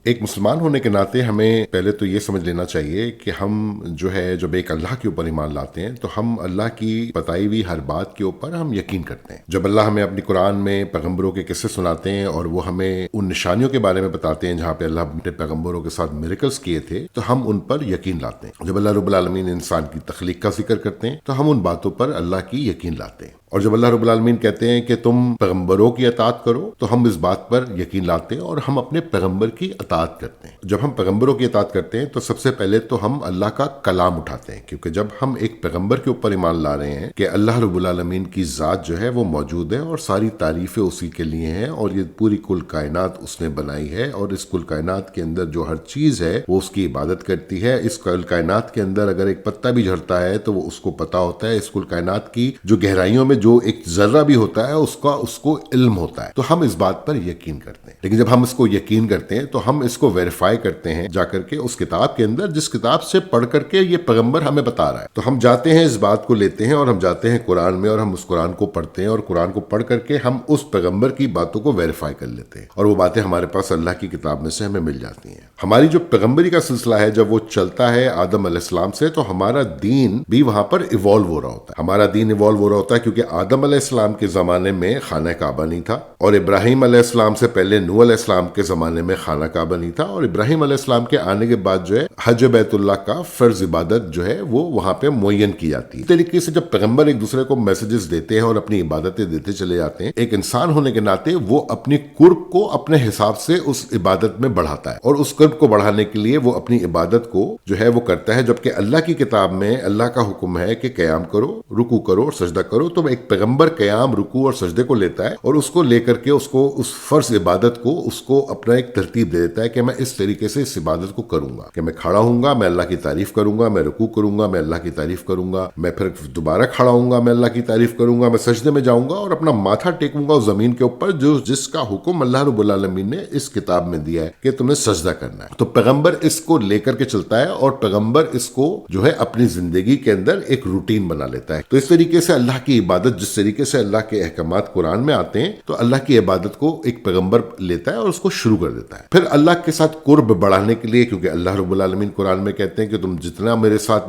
ایک مسلمان ہونے کے ناطے ہمیں پہلے تو یہ سمجھ لینا چاہیے کہ ہم جو ہے جب ایک اللہ کے اوپر ایمان لاتے ہیں تو ہم اللہ کی بتائی ہوئی ہر بات کے اوپر ہم یقین کرتے ہیں. جب اللہ ہمیں اپنی قرآن میں پیغمبروں کے قصے سناتے ہیں اور وہ ہمیں ان نشانیوں کے بارے میں بتاتے ہیں جہاں پہ اللہ اپنے پیغمبروں کے ساتھ میریکلز کیے تھے تو ہم ان پر یقین لاتے ہیں. جب اللہ رب العالمین انسان کی تخلیق کا ذکر کرتے ہیں تو ہم ان باتوں پر اللہ کی یقین لاتے ہیں. اور جب اللہ رب العالمین کہتے ہیں کہ تم پیغمبروں کی اطاعت کرو تو ہم اس بات پر یقین لاتے ہیں اور ہم اپنے پیغمبر کی اطاعت کرتے ہیں. جب ہم پیغمبروں کی اطاعت کرتے ہیں تو سب سے پہلے تو ہم اللہ کا کلام اٹھاتے ہیں، کیونکہ جب ہم ایک پیغمبر کے اوپر ایمان لا رہے ہیں کہ اللہ رب العالمین کی ذات جو ہے وہ موجود ہے اور ساری تعریفیں اسی کے لیے ہیں اور یہ پوری کل کائنات اس نے بنائی ہے اور اس کل کائنات کے اندر جو ہر چیز ہے وہ اس کی عبادت کرتی ہے. اس کل کائنات کے اندر اگر ایک پتا بھی جھڑتا ہے تو وہ اس کو پتا ہوتا ہے. اس کل کائنات کی جو گہرائیوں میں جو ایک ذرہ بھی ہوتا ہے اس کو علم ہوتا ہے. تو ہم اس بات پر یقین کرتے ہیں. لیکن جب ہم اس کو یقین کرتے ہیں تو ہم اس کو ویریفائی کرتے ہیں جا کر کے اس کتاب کے اندر جس کتاب سے پڑھ کر کے یہ پیغمبر ہمیں بتا رہا ہے. تو ہم جاتے ہیں اس بات کو لیتے ہیں اور ہم جاتے ہیں قرآن میں اور ہم اس قرآن کو پڑھتے ہیں اور قرآن کو پڑھ کر کے ہم اس پیغمبر کی باتوں کو ویریفائی کر لیتے ہیں اور وہ باتیں ہمارے پاس اللہ کی کتاب میں سے ہمیں مل جاتی ہیں. ہماری جو پیغمبری کا سلسلہ ہے جب وہ چلتا ہے آدم علیہ السلام سے تو ہمارا دین بھی وہاں پر ایوالو ہو رہا ہوتا ہے. ہمارا دین ایوالو ہو رہا ہوتا ہے کیونکہ آدم علیہ السلام کے زمانے میں خانہ کعبہ نہیں تھا اور ابراہیم علیہ السلام سے پہلے نوح علیہ السلام کے زمانے میں خانہ کعبہ نہیں تھا اور ابراہیم علیہ السلام کے آنے کے بعد جو ہے حج بیت اللہ کا فرض عبادت جو ہے وہ وہاں پہ معین کی جاتی ہے. اس طریقے سے جب پیغمبر ایک دوسرے کو میسجز دیتے ہیں اور اپنی عبادتیں دیتے چلے جاتے ہیں، ایک انسان ہونے کے ناطے وہ اپنی قرب کو اپنے حساب سے اس عبادت میں بڑھاتا ہے اور اس قرب کو بڑھانے کے لیے وہ اپنی عبادت کو جو ہے وہ کرتا ہے. جبکہ اللہ کی کتاب میں اللہ کا حکم ہے کہ قیام کرو، رکوع کرو اور سجدہ کرو. تو ایک پیغمبر قیام، رکوع اور سجدے کو لیتا ہے اور اس کو لے کر کے اس فرض عبادت کو اس کو اپنا ایک ترتیب دے دیتا ہے کہ میں اس طریقے سے اس عبادت کو کروں گا کہ میں کھڑا ہوں گا، میں اللہ کی تعریف کروں گا، میں رکوع کروں گا، میں اللہ کی تعریف کروں گا، میں پھر دوبارہ کھڑا ہوں گا، میں اللہ کی تعریف کروں گا، میں سجدے میں جاؤں گا اور اپنا ماتھا ٹیکوں گا اس زمین کے اوپر جس کا حکم اللہ رب العالمین نے اس کتاب میں دیا ہے کہ تمہیں سجدہ کرنا ہے. تو پیغمبر اس کو لے کر کے چلتا ہے اور پیغمبر اس کو جو ہے اپنی زندگی کے اندر ایک روٹین بنا لیتا ہے. تو اس طریقے سے اللہ کی عبادت، جس طریقے سے اللہ کے احکامات قرآن میں آتے ہیں، تو اللہ کی عبادت کو ایک پیغمبر لیتا ہے اور اس کو شروع کر دیتا ہے. پھر اللہ کے ساتھ قرب بڑھانے کے لیے، کیونکہ اللہ رب العالمین قرآن میں کہتے ہیں کہ تم جتنا میرے ساتھ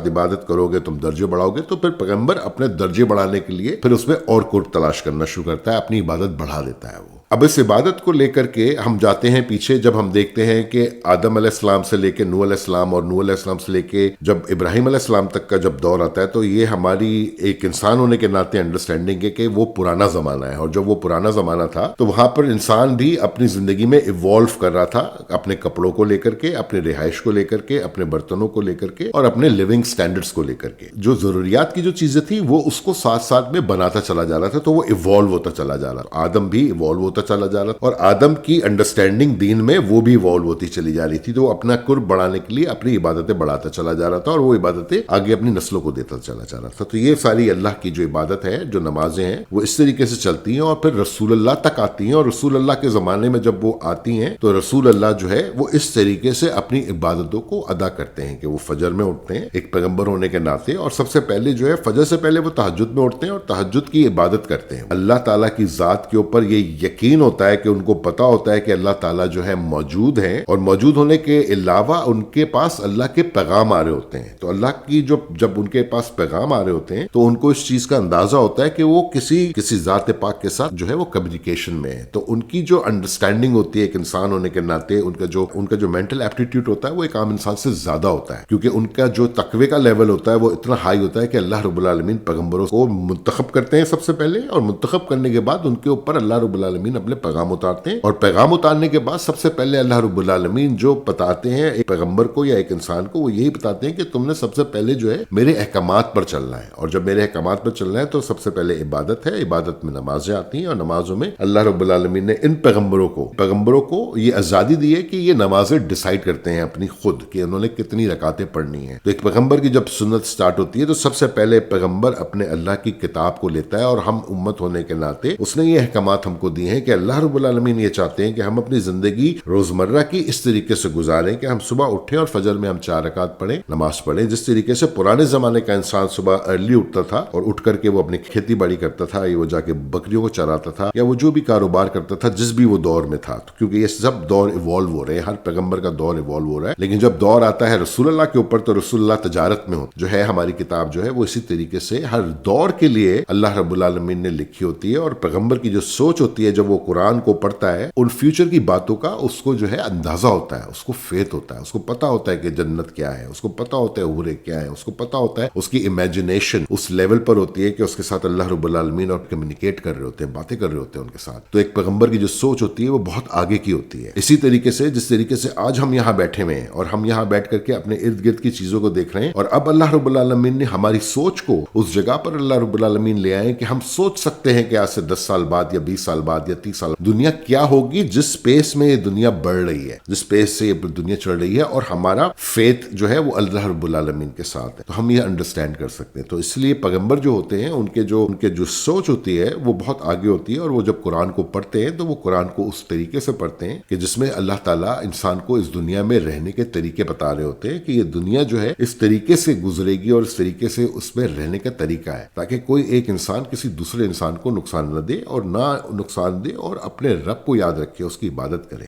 عبادت کرو گے تم درجے بڑھاؤ گے، تو پھر پیغمبر اپنے درجے بڑھانے کے لیے پھر اس میں اور قرب تلاش کرنا شروع کرتا ہے، اپنی عبادت بڑھا دیتا ہے. وہ اب اس عبادت کو لے کر کے ہم جاتے ہیں پیچھے. جب ہم دیکھتے ہیں کہ آدم علیہ السلام سے لے کے نوح علیہ السلام اور نوح علیہ السلام سے لے کے جب ابراہیم علیہ السلام تک کا جب دور آتا ہے تو یہ ہماری ایک انسان ہونے کے ناطے انڈرسٹینڈنگ ہے کہ وہ پرانا زمانہ ہے. اور جب وہ پرانا زمانہ تھا تو وہاں پر انسان بھی اپنی زندگی میں ایوالو کر رہا تھا، اپنے کپڑوں کو لے کر کے، اپنے رہائش کو لے کر کے، اپنے برتنوں کو لے کر کے اور اپنے لیونگ سٹینڈرڈز کو لے کر کے. جو ضروریات کی جو چیزیں تھیں وہ اس کو ساتھ ساتھ میں بناتا چلا جا رہا تھا. تو وہ ایوالو ہوتا چلا جا رہا. آدم بھی ایوالو ہوتا چلا جا رہا اور آدم کی انڈرسٹینڈنگ دین میں وہ بھی ایوالو ہوتی چلی جا رہی تھی. تو وہ اپنا قرب بڑھانے کے لیے اپنی عبادتیں بڑھاتا چلا جا رہا تھا اور وہ عبادتیں آگے اپنی نسلوں کو دیتا چلا جا رہا تھا. تو یہ ساری اللہ کی جو عبادت ہے، جو نمازیں ہیں، وہ اس طریقے سے چلتی ہیں اور پھر رسول اللہ تک آتی ہیں. اور رسول اللہ کے زمانے میں جب وہ آتی ہیں تو رسول اللہ جو ہے وہ اس طریقے سے اپنی عبادتوں کو ادا کرتے ہیں کہ وہ فجر میں اٹھتے ہیں ایک پیغمبر ہونے کے ناطے، اور سب سے پہلے جو ہے فجر سے پہلے وہ تہجد میں اٹھتے ہیں اور تہجد کی عبادت کرتے ہیں. اللہ تعالیٰ کی ذات کے اوپر یہ یقین ہوتا ہے کہ ان کو پتا ہوتا ہے کہ اللہ تعالیٰ جو ہے موجود ہیں اور موجود ہونے کے علاوہ ان کے پاس اللہ کے پیغام آ رہے ہوتے ہیں. تو اللہ کی جب ان کے پاس پیغام آ رہے ہوتے ہیں تو ان کو اس چیز کا اندازہ ہوتا ہے کہ وہ کسی ذات پاک کے ساتھ جو ہے وہ کمیونیکیشن میں ہے. تو ان کی جو انڈرسٹینڈنگ ہوتی ہے ایک انسان ہونے کے ناطے، ان کا جو مینٹل ایپٹیٹیوڈ ہوتا ہے وہ ایک عام انسان سے زیادہ ہوتا ہے، کیونکہ ان کا جو تقوی کا لیول ہوتا ہے وہ اتنا ہائی ہوتا ہے کہ اللہ رب العالمین پیغمبروں کو منتخب کرتے ہیں سب سے پہلے، اور منتخب کرنے کے بعد ان کے اوپر اللہ رب العالمین اپنے پیغام اتارتے ہیں. اور پیغام اتارنے کے بعد سب سے پہلے اللہ رب العالمین جو بتاتے ہیں ایک پیغمبر کو یا ایک انسان کو، وہ یہی بتاتے ہیں کہ تم نے سب سے پہلے جو ہے میرے احکامات پر چلنا ہے. اور جب میرے احکامات پر چلنا ہے تو سب سے پہلے عبادت ہے. عبادت میں نمازیں آتی ہیں اور نمازوں میں اللہ رب العالمین نے ان پیغمبروں کو یہ آزادی دی ہے کہ یہ نمازیں ڈیسائیڈ کرتے ہیں اپنی خود کہ انہوں نے کتنی رکعتیں پڑھنی ہیں. تو ایک پیغمبر کی جب سنت سٹارٹ ہوتی ہے تو سب سے پہلے پیغمبر اپنے اللہ کی کتاب کو لیتا ہے اور ہم امت ہونے کے ناطے اس نے یہ احکامات ہم کو دیے ہیں کہ اللہ رب العالمین یہ چاہتے ہیں کہ ہم اپنی زندگی روزمرہ کی اس طریقے سے گزاریں کہ ہم صبح اٹھیں اور فجر میں ہم 4 رکعت پڑھیں، نماز پڑھیں، جس طریقے سے پرانے زمانے کا انسان صبح ارلی اٹھتا تھا اور اٹھ کر کے وہ اپنی کھیتی باڑی کرتا تھا، یا وہ جا کے بکریوں کو چراتا تھا، یا وہ جو بھی کاروبار کرتا تھا جس بھی وہ دور میں تھا، کیونکہ یہ سب دور ایوالو ہو رہے ہیں، ہر پیغمبر کا دور ایوالو ہو رہا ہے، لیکن جب دور آتا ہے رسول اللہ کے اوپر تو رسول اللہ تجارت میں جو ہے ہماری کتاب جو ہے وہ اسی طریقے سے ہر دور کے لیے اللہ رب العالمین نے لکھی ہوتی ہے، اور پیغمبر کی جو سوچ ہوتی ہے جب وہ قرآن کو پڑھتا ہے ان فیوچر کی باتوں کا اس کو جو ہے اندازہ ہوتا ہے، اس کو فیت ہوتا ہے، اس کو پتا ہوتا ہے کہ جنت کیا ہے، اس کو پتا ہوتا ہے حورے کیا ہے، اس کو پتا ہوتا ہے، اس کی امیجنیشن اس لیول پر ہوتی ہے کہ اس کے ساتھ اللہ رب العالمین اور کمیونیکیٹ کر رہے ہوتے ہیں، باتیں کر رہے ہوتے ہیں ان کے ساتھ. تو ایک پیغمبر کی جو سوچ ہوتی ہے وہ بہت آگے کی ہوتی ہے. اسی طریقے سے جس طریقے سے آج ہم یہاں بیٹھے ہوئے ہیں اور ہم یہاں بیٹھ کر کے اپنے ارد گرد کی چیزوں کو دیکھ رہے ہیں، اور اب اللہ رب العالمین نے ہماری سوچ کو اس جگہ پر اللہ رب العالمین لے آئے کہ ہم سوچ سکتے ہیں کہ آج سے 10 سال بعد یا 20 سال بعد یا 30 سال دنیا کیا ہوگی، جس سپیس میں یہ دنیا بڑھ رہی ہے، جس سپیس سے یہ دنیا چڑھ رہی ہے، اور ہمارا فیتھ جو ہے وہ اللہ رب العالمین کے ساتھ ہے. تو ہم یہ انڈرسٹینڈ کر سکتے ہیں. تو اس لیے پیغمبر جو ہوتے ہیں ان کے جو سوچ ہوتی ہے وہ بہت آگے ہوتی ہے، اور وہ جب قرآن کو پڑھتے ہیں تو وہ قرآن کو اس طریقے سے پڑھتے ہیں کہ جس میں اللہ تعالیٰ انسان کو اس دنیا میں رہنے کے طریقے بتا رہے ہوتے ہیں کہ یہ دنیا جو ہے اس طریقے سے گزرے گی اور اس طریقے سے اس میں رہنے کا طریقہ ہے، تاکہ کوئی ایک انسان کسی دوسرے انسان کو نقصان نہ دے اور نہ نقصان دے، اور اپنے رب کو یاد رکھے، اس کی عبادت کرے.